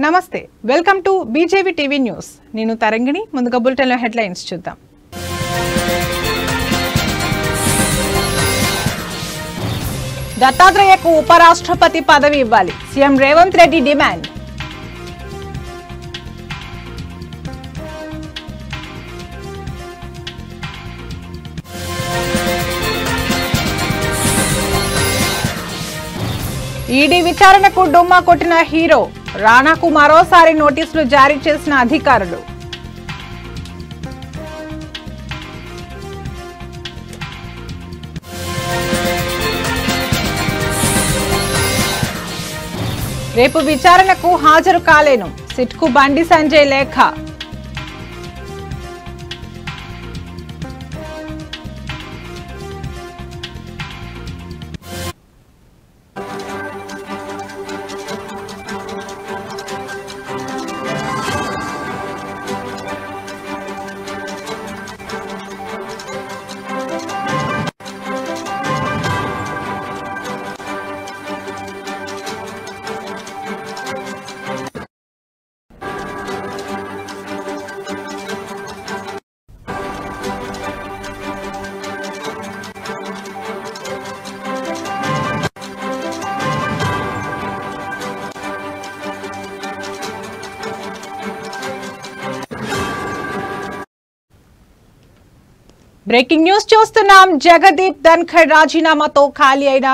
నమస్తే welcome to BJP TV news నేను తరంగిణి ముందుగా బులెటిన్ లో హెడ్లైన్స్ చూద్దాం దత్తాత్రేయకు ఉపరాష్ట్రపతి పదవి ఇవ్వాలి CM Revanth Reddy demand ED విచారణకు డుమ్మా కొట్టిన హీరో రాణాకు మరోసారి నోటీసులు జారీ చేసిన అధికారులు రేపు విచారణకు హాజరు కాలేను సిట్కు బండి సంజయ్ లేఖ బ్రేకింగ్ న్యూస్ చూస్తున్నాం. జగదీప్ ధన్ఖడ్ రాజీనామాతో ఖాళీ అయిన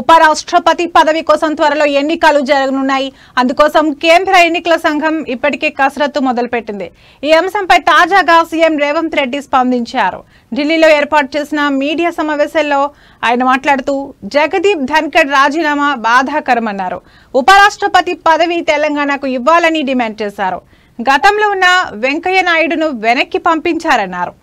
ఉపరాష్ట్రపతి పదవి కోసం త్వరలో ఎన్నికలు జరగనున్నాయి. అందుకోసం కేంద్ర ఎన్నికల సంఘం ఇప్పటికే కసరత్తు మొదలుపెట్టింది. ఈ అంశంపై తాజాగా సీఎం రేవంత్ రెడ్డి స్పందించారు. ఢిల్లీలో ఏర్పాటు చేసిన మీడియా సమావేశంలో ఆయన మాట్లాడుతూ జగదీప్ ధన్ఖడ్ రాజీనామా బాధాకరమన్నారు. ఉపరాష్ట్రపతి పదవి తెలంగాణకు ఇవ్వాలని డిమాండ్ చేశారు. గతంలో ఉన్న వెంకయ్య నాయుడును వెనక్కి పంపించారన్నారు.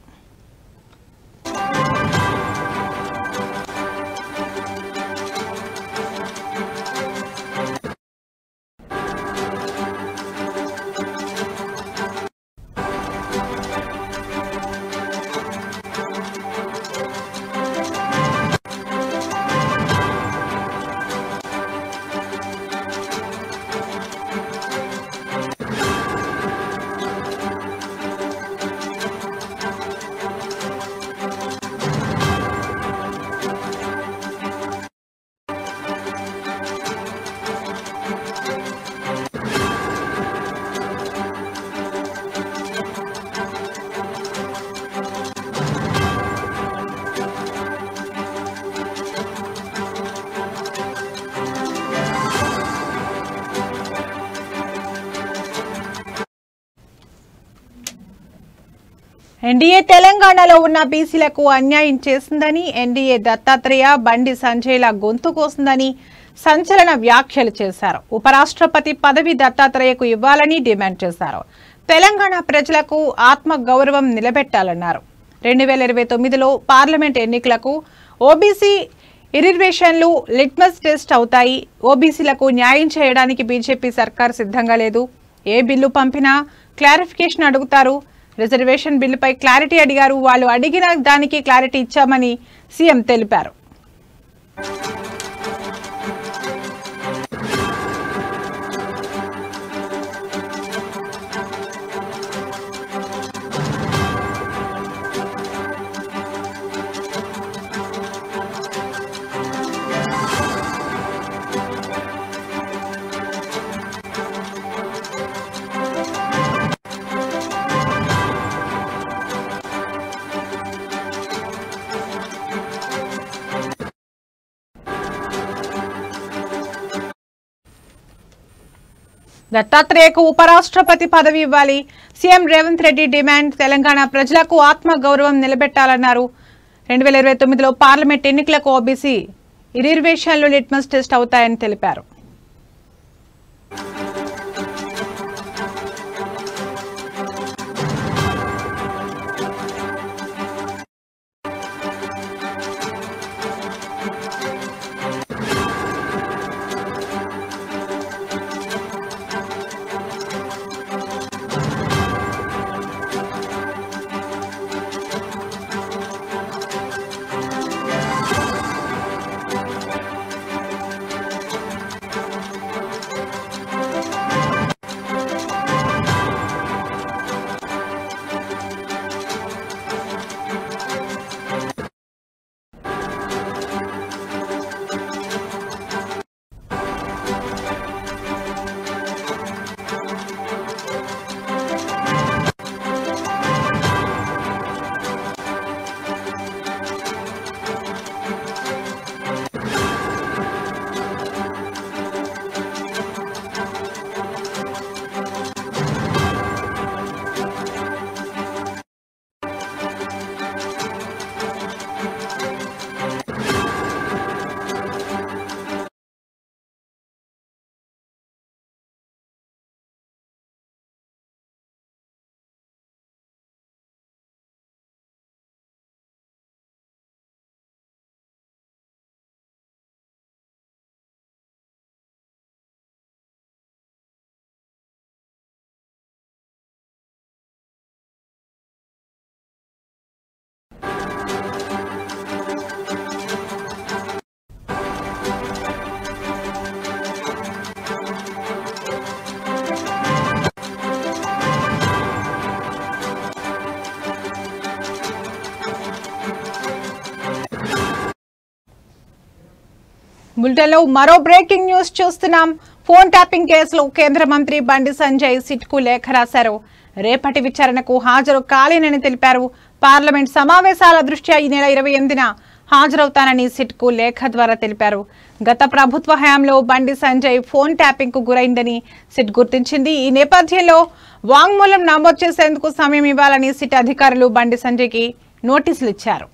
ఎన్డీఏ తెలంగాణలో ఉన్న బీసీలకు అన్యాయం చేసిందని, ఎన్డీఏ దత్తాత్రేయ బండి సంజయ్ల గొంతు కోసిందని సంచలన వ్యాఖ్యలు చేశారు. ఉపరాష్ట్రపతి పదవి దత్తాత్రేయకు ఇవ్వాలని డిమాండ్ చేశారు. తెలంగాణ ప్రజలకు ఆత్మ గౌరవం నిలబెట్టాలన్నారు. 2029లో పార్లమెంట్ ఎన్నికలకు ఓబీసీ రిజర్వేషన్లు లిట్మస్ టెస్ట్ అవుతాయి. ఓబీసీలకు న్యాయం చేయడానికి బీజేపీ సర్కార్ సిద్ధంగా లేదు. ఏ బిల్లు పంపినా క్లారిఫికేషన్ అడుగుతారు. రిజర్వేషన్ బిల్లుపై క్లారిటీ అడిగారు. వాళ్ళు అడిగిన దానికి క్లారిటీ ఇచ్చామని సీఎం తెలిపారు. దత్తాత్రేయకు ఉపరాష్ట్రపతి పదవి ఇవ్వాలి. CM Revanth Reddy demand. తెలంగాణ ప్రజలకు ఆత్మ గౌరవం నిలబెట్టాలన్నారు. 2029లో పార్లమెంట్ ఎన్నికలకు ఓబీసీ రిజర్వేషన్లు లిట్మస్ టెస్ట్ అవుతాయని తెలిపారు. బులెటిన్లో మరో బ్రేకింగ్ న్యూస్ చూస్తున్నాం. ఫోన్ ట్యాపింగ్ కేసులో కేంద్ర మంత్రి బండి సంజయ్ సిట్కు లేఖ రాశారు. రేపటి విచారణకు హాజరు కాలేనని తెలిపారు. పార్లమెంట్ సమావేశాల దృష్ట్యా ఈ నెల 28న హాజరవుతానని సిట్కు లేఖ ద్వారా తెలిపారు. గత ప్రభుత్వ హయాంలో బండి సంజయ్ ఫోన్ ట్యాపింగ్ కు గురైందని సిట్ గుర్తించింది. ఈ నేపథ్యంలో వాంగ్మూలం నమోదు చేసేందుకు సమయం ఇవ్వాలని సిట్ అధికారులు బండి సంజయ్కి నోటీసులు ఇచ్చారు.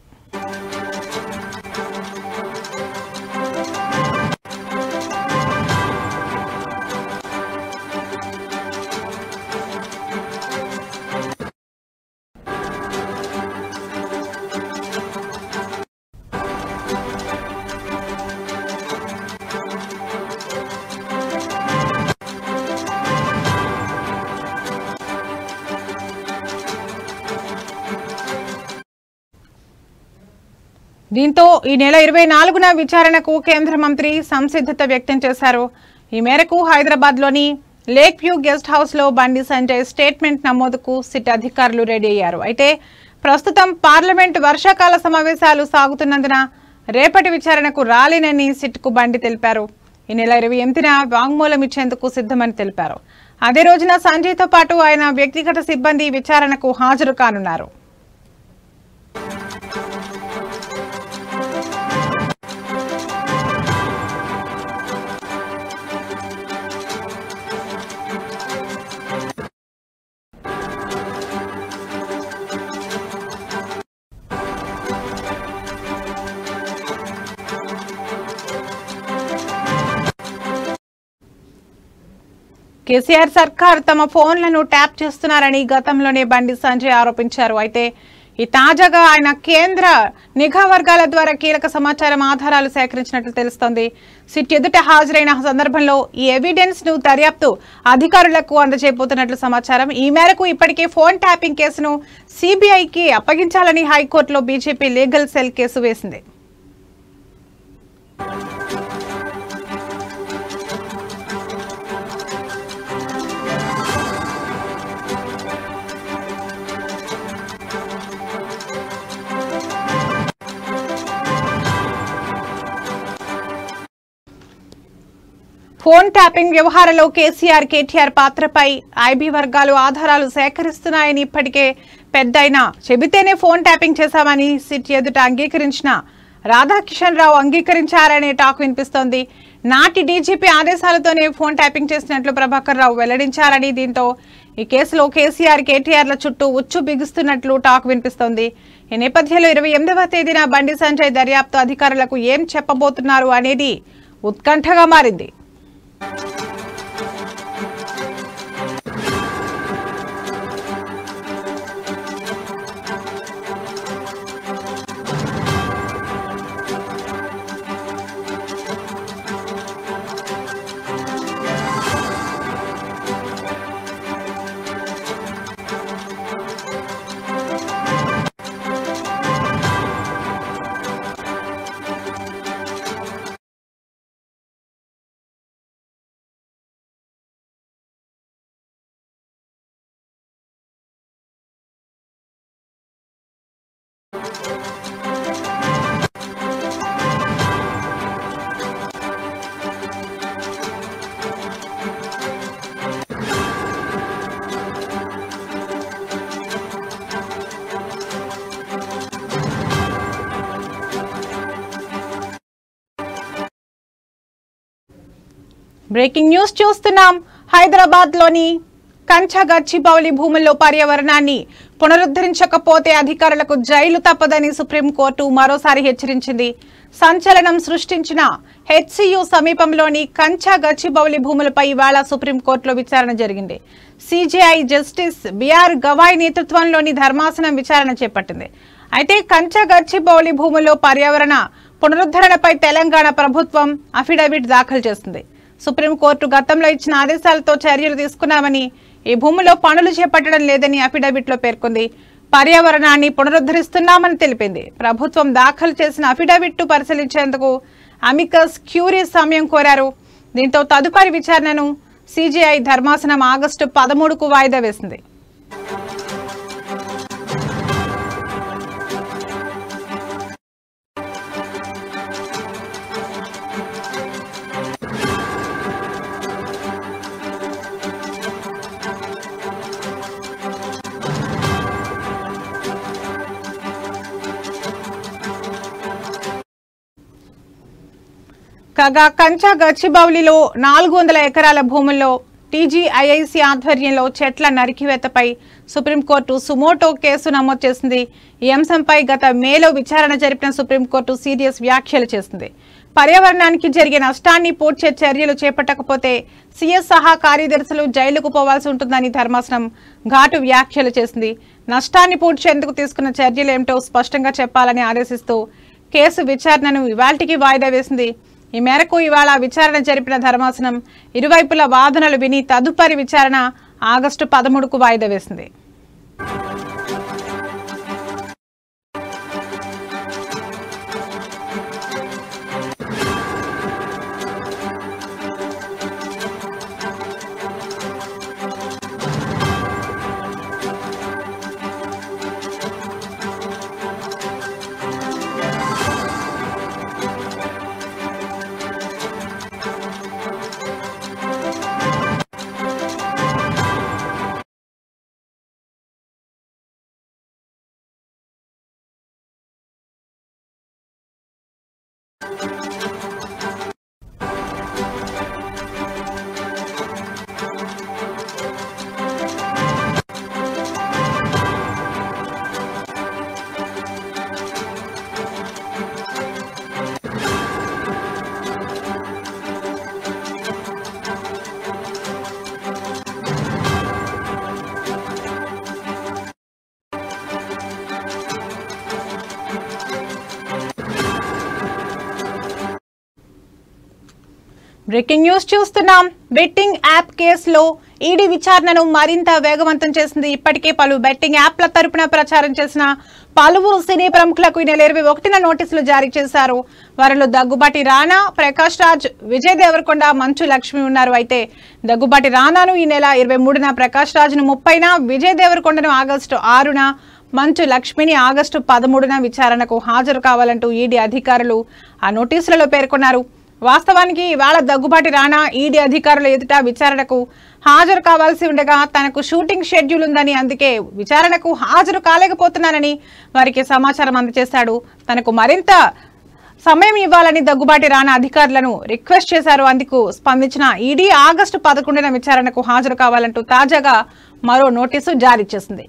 దీంతో ఈ నెల 24న విచారణకు కేంద్ర మంత్రి సంసిద్ధత వ్యక్తం చేశారు. ఈ మేరకు హైదరాబాద్లోని లేక్ వ్యూ గెస్ట్ హౌస్ లో బండి సంజయ్ స్టేట్మెంట్ నమోదుకు సిట్ అధికారులు రెడీ అయ్యారు. అయితే ప్రస్తుతం పార్లమెంట్ వర్షాకాల సమావేశాలు సాగుతున్నందున రేపటి విచారణకు రాలేనని సిట్కు బండి తెలిపారు. ఈ నెల 28న వాంగ్మూలం ఇచ్చేందుకు సిద్ధమని తెలిపారు. అదే రోజున సంజయ్తో పాటు ఆయన వ్యక్తిగత సిబ్బంది విచారణకు హాజరు కానున్నారు. కేసీఆర్ సర్కార్ తమ ఫోన్లను ట్యాప్ చేస్తున్నారని గతంలోనే బండి సంజయ్ ఆరోపించారు. అయితే ఈ తాజాగా ఆయన కేంద్ర నిఘా వర్గాల ద్వారా కీలక సమాచారం ఆధారాలు సేకరించినట్లు తెలుస్తోంది. సిట్ ఎదుట హాజరైన సందర్భంలో ఈ ఎవిడెన్స్ ను దర్యాప్తు అధికారులకు అందజేయబోతున్నట్లు సమాచారం. ఈ మేరకు ఇప్పటికే ఫోన్ ట్యాపింగ్ కేసును సిబిఐకి అప్పగించాలని హైకోర్టులో బీజేపీ లీగల్ సెల్ కేసు వేసింది. ఫోన్ ట్యాపింగ్ వ్యవహారంలో కేసీఆర్ కేటీఆర్ పాత్రపై ఐబీ వర్గాలు ఆధారాలు సేకరిస్తున్నాయని ఇప్పటికే పెద్దయినా చెబితేనే ఫోన్ ట్యాపింగ్ చేశామని సిట్ ఎదుట అంగీకరించిన రాధాకిషన్ రావు అంగీకరించారనే టాక్ వినిపిస్తోంది. నాటి డీజీపీ ఆదేశాలతోనే ఫోన్ ట్యాపింగ్ చేసినట్లు ప్రభాకర్ రావు వెల్లడించారని, దీంతో ఈ కేసులో కేసీఆర్ కేటీఆర్ల చుట్టూ ఉచ్చు బిగుస్తున్నట్లు టాక్ వినిపిస్తోంది. ఈ నేపథ్యంలో 28వ తేదీన బండి సంజయ్ దర్యాప్తు అధికారులకు ఏం చెప్పబోతున్నారు అనేది ఉత్కంఠగా మారింది. బ్రేకింగ్ న్యూస్ చూస్తున్నాం. హైదరాబాద్ లోని కంచగచ్చిబౌలి భూముల్లో పర్యావరణాన్ని పునరుద్ధరించకపోతే అధికారులకు జైలు తప్పదని సుప్రీంకోర్టు మరోసారి హెచ్చరించింది. సంచలనం సృష్టించిన హెచ్సియు సమీపంలోని కంచగచ్చిబౌలి భూములపై ఇవాళ సుప్రీంకోర్టులో విచారణ జరిగింది. సిజేఐ జస్టిస్ బిఆర్ గవాయ్ నేతృత్వంలోని ధర్మాసనం విచారణ చేపట్టింది. అయితే కంచగచ్చిబౌలి భూముల్లో పర్యావరణ పునరుద్ధరణపై తెలంగాణ ప్రభుత్వం అఫిడవిట్ దాఖలు చేసింది. సుప్రీంకోర్టు గతంలో ఇచ్చిన ఆదేశాలతో చర్యలు తీసుకున్నామని, ఈ భూమిలో పనులు చేపట్టడం లేదని అఫిడవిట్లో పేర్కొంది. పర్యావరణాన్ని పునరుద్ధరిస్తున్నామని తెలిపింది. ప్రభుత్వం దాఖలు చేసిన అఫిడవిట్ పరిశీలించేందుకు అమికస్ క్యూరీ సమయం కోరారు. దీంతో తదుపరి విచారణను సిజేఐ ధర్మాసనం ఆగస్టు 13కు వాయిదా వేసింది. కాగా కంచా గచ్చిబౌలిలో 400 ఎకరాల భూముల్లో టీజీఐఐసీ ఆధ్వర్యంలో చెట్ల నరికివేతపై సుప్రీంకోర్టు సుమోటో కేసు నమోదు చేసింది. ఈ అంశంపై గత మేలో విచారణ జరిపిన సుప్రీంకోర్టు సీరియస్ వ్యాఖ్యలు చేసింది. పర్యావరణానికి జరిగే నష్టాన్ని పూడ్చే చర్యలు చేపట్టకపోతే సీఎస్ సహా కార్యదర్శులు జైలుకు పోవాల్సి ఉంటుందని ధర్మాసనం ఘాటు వ్యాఖ్యలు చేసింది. నష్టాన్ని పూడ్చేందుకు తీసుకున్న చర్యలేమిటో స్పష్టంగా చెప్పాలని ఆదేశిస్తూ కేసు విచారణను ఇవాల్టికి వాయిదా వేసింది. ఈ మేరకు ఇవాళ విచారణ జరిపిన ధర్మాసనం ఇరువైపుల వాదనలు విని తదుపరి విచారణ ఆగస్టు 13కు వాయిదా వేసింది. బ్రేకింగ్ న్యూస్ చూస్తున్నాం. బెట్టింగ్ యాప్ కేసులో ఈడీ విచారణను మరింత వేగవంతం చేసింది. ఇప్పటికే పలు బెట్టింగ్ యాప్ల తరపున ప్రచారం చేసిన పలువురు సినీ ప్రముఖులకు ఈ నెల 21న నోటీసులు జారీ చేశారు. వారిలో దగ్గుబాటి రానా, ప్రకాష్ రాజ్, విజయ్ దేవరకొండ, మంచు లక్ష్మి ఉన్నారు. అయితే దగ్గుబాటి రానాను ఈ నెల 23న, ప్రకాష్ రాజ్ను 30న, విజయ్ దేవరకొండను ఆగస్టు 6న, మంచు లక్ష్మిని ఆగస్టు 13న విచారణకు హాజరు కావాలంటూ ఈడీ అధికారులు ఆ నోటీసులలో పేర్కొన్నారు. వాస్తవానికి ఇవాళ దగ్గుబాటి రానా ఈడీ అధికారుల ఎదుట విచారణకు హాజరు కావాల్సి ఉండగా తనకు షూటింగ్ షెడ్యూల్ ఉందని, అందుకే విచారణకు హాజరు కాలేకపోతున్నానని వారికి సమాచారం అందజేశాడు. తనకు మరింత సమయం ఇవ్వాలని దగ్గుబాటి రానా అధికారులను రిక్వెస్ట్ చేశారు. అందుకు స్పందించిన ఈడీ ఆగస్టు 11న విచారణకు హాజరు కావాలంటూ తాజాగా మరో నోటీసు జారీ చేసింది.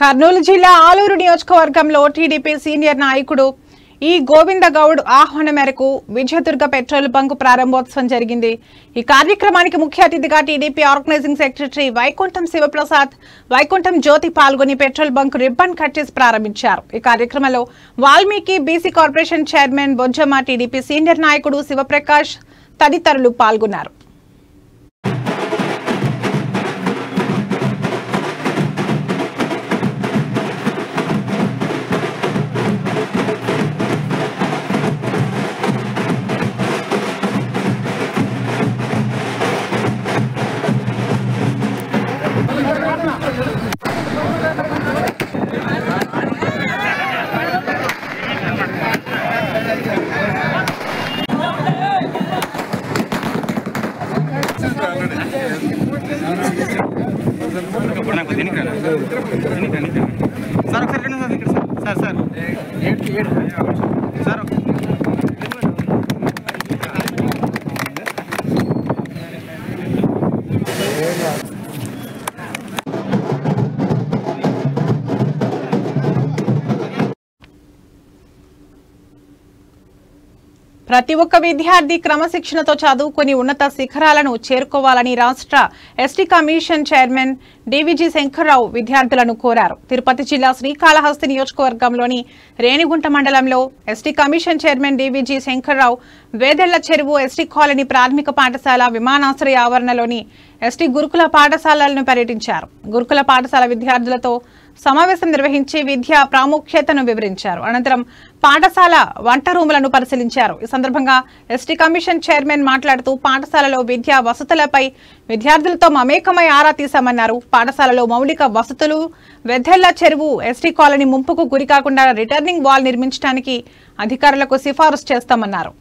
కర్నూలు జిల్లా ఆలూరు నియోజకవర్గంలో టీడీపీ సీనియర్ నాయకుడు ఈ గోవిందగౌడ్ ఆహ్వానం మేరకు విజయదుర్గ పెట్రోల్ బంక్ ప్రారంభోత్సవం జరిగింది. ఈ కార్యక్రమానికి ముఖ్య అతిథిగా TDP organising secretary Vaikuntham Sivaprasad, Vaikuntham Jyothi పాల్గొని పెట్రోల్ బంక్ రిబ్బన్ కట్ చేసి ప్రారంభించారు. ఈ కార్యక్రమంలో Valmiki BC corporation chairman Bojjamma, TDP senior నాయకుడు శివప్రకాష్ తదితరులు పాల్గొన్నారు. ప్రతి ఒక్క విద్యార్థి క్రమశిక్షణతో చదువుకుని ఉన్నత శిఖరాలను చేరుకోవాలని రాష్ట్ర ST commission chairman DVG Shankarrao విద్యార్థులను కోరారు. తిరుపతి జిల్లా శ్రీకాళహస్తి నియోజకవర్గంలోని రేణిగుంట మండలంలో ST commission chairman DVG Shankarrao Vedella Cheruvu ST colony ప్రాథమిక పాఠశాల విమానాశ్రయ ఆవరణలోని ఎస్టీ గురుకుల పాఠశాలలను పర్యటించారు. గురుకుల పాఠశాల విద్యార్థులతో సమావేశం నిర్వహించి విద్యా ప్రాముఖ్యతను వివరించారు. అనంతరం పాఠశాల వంట రూములను పరిశీలించారు. ఈ సందర్భంగా ఎస్టీ కమిషన్ చైర్మన్ మాట్లాడుతూ పాఠశాలలో విద్యా వసతులపై విద్యార్థులతో మమేకమై ఆరా తీశామన్నారు. పాఠశాలలో మౌలిక వసతులు, వెద్దెల్ల చెరువు, ఎస్టీ కాలనీ ముంపుకు గురికాకుండా రిటర్నింగ్ వాల్ నిర్మించడానికి అధికారులకు సిఫారసు చేస్తామన్నారు.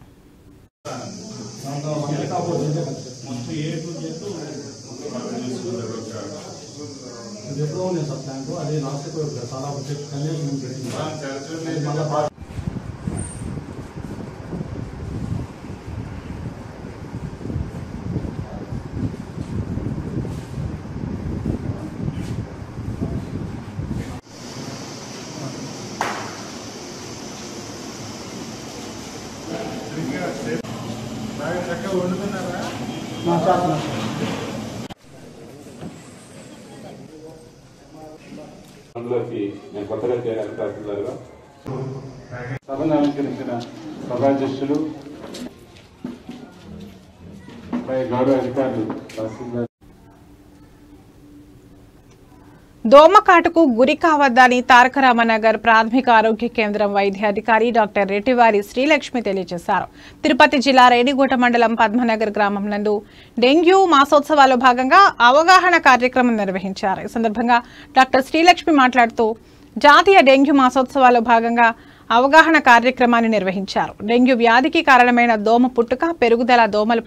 అందులోకి నేను కొత్తగా చేరాను తహసీల్దార్గా. సభను అలంకరించిన సభాధ్యక్షులు, గౌరవ అధికారులు, తహసీల్దార్. దోమకాటుకు గురి కావద్దని తారక రామనగర్ ప్రాథమిక ఆరోగ్య కేంద్రం వైద్యాధికారి డాక్టర్ రెట్టివారి శ్రీలక్ష్మి తెలియజేశారు. తిరుపతి జిల్లా రేణిగుంట మండలం పద్మనగర్ గ్రామం నందు డెంగ్యూ మాసోత్సవాల్లో భాగంగా అవగాహన కార్యక్రమం నిర్వహించారు. ఈ సందర్భంగా డాక్టర్ శ్రీలక్ష్మి మాట్లాడుతూ జాతీయ డెంగ్యూ మాసోత్సవాల్లో భాగంగా అవగాహన కార్యక్రమాన్ని నిర్వహించారు. డెంగ్యూ వ్యాధికి కారణమైన దోమ పుట్టుక, పెరుగుదల, దోమలు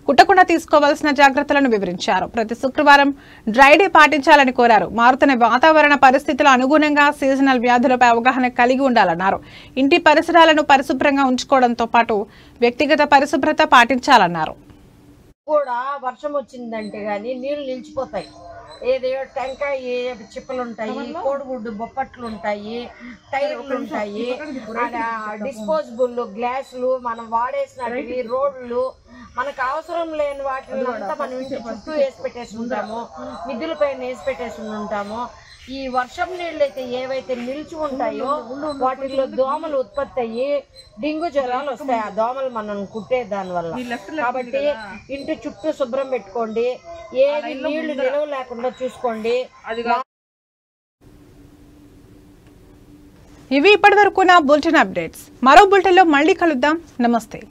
కుట్టకుండా తీసుకోవాల్సిన జాగ్రత్తలను వివరించారు. ప్రతి శుక్రవారం డ్రై డే పాటించాలని కోరారు. మారుతున్న వాతావరణ పరిస్థితుల అనుగుణంగా సీజనల్ వ్యాధులపై అవగాహన కలిగి ఉండాలన్నారు. ఇంటి పరిసరాలను పరిశుభ్రంగా ఉంచుకోవడంతో పాటు వ్యక్తిగత పరిశుభ్రత పాటించాలన్నారు. కూడా వర్షం వచ్చిందంటే గానీ నీళ్లు నిలిచిపోతాయి. ఏదో టెంకాయ చిప్పలు ఉంటాయి, కోడిగుడ్డు బొప్పట్లు ఉంటాయి, టైర్లు ఉంటాయి, డిస్పోజబుల్ గ్లాసులు, మనం వాడేసినవి రోడ్లు, మనకు అవసరం లేని వాటిని అంతా మనం ఇంటి చుట్టూ వేసి పెట్టేసి ఉంటాము, మిద్దుల పైన వేసి పెట్టేసి ఉంటాము. ఈ వర్షం నీళ్ళు అయితే ఏవైతే నిలిచి ఉంటాయో వాటిల్లో దోమలు ఉత్పత్తి అయ్యి డెంగ్యూ జ్వరాలు వస్తాయి. ఆ దోమలు మనం కుట్టే దాని వల్ల. కాబట్టి ఇంటి చుట్టూ శుభ్రం పెట్టుకోండి, ఏవి నీళ్లు నిలవ లేకుండా చూసుకోండి. ఇవి ఇప్పటివరకు నా బులెటిన్ అప్డేట్స్. మరో బులెటిన్లో మళ్ళీ కలుద్దాం. నమస్తే.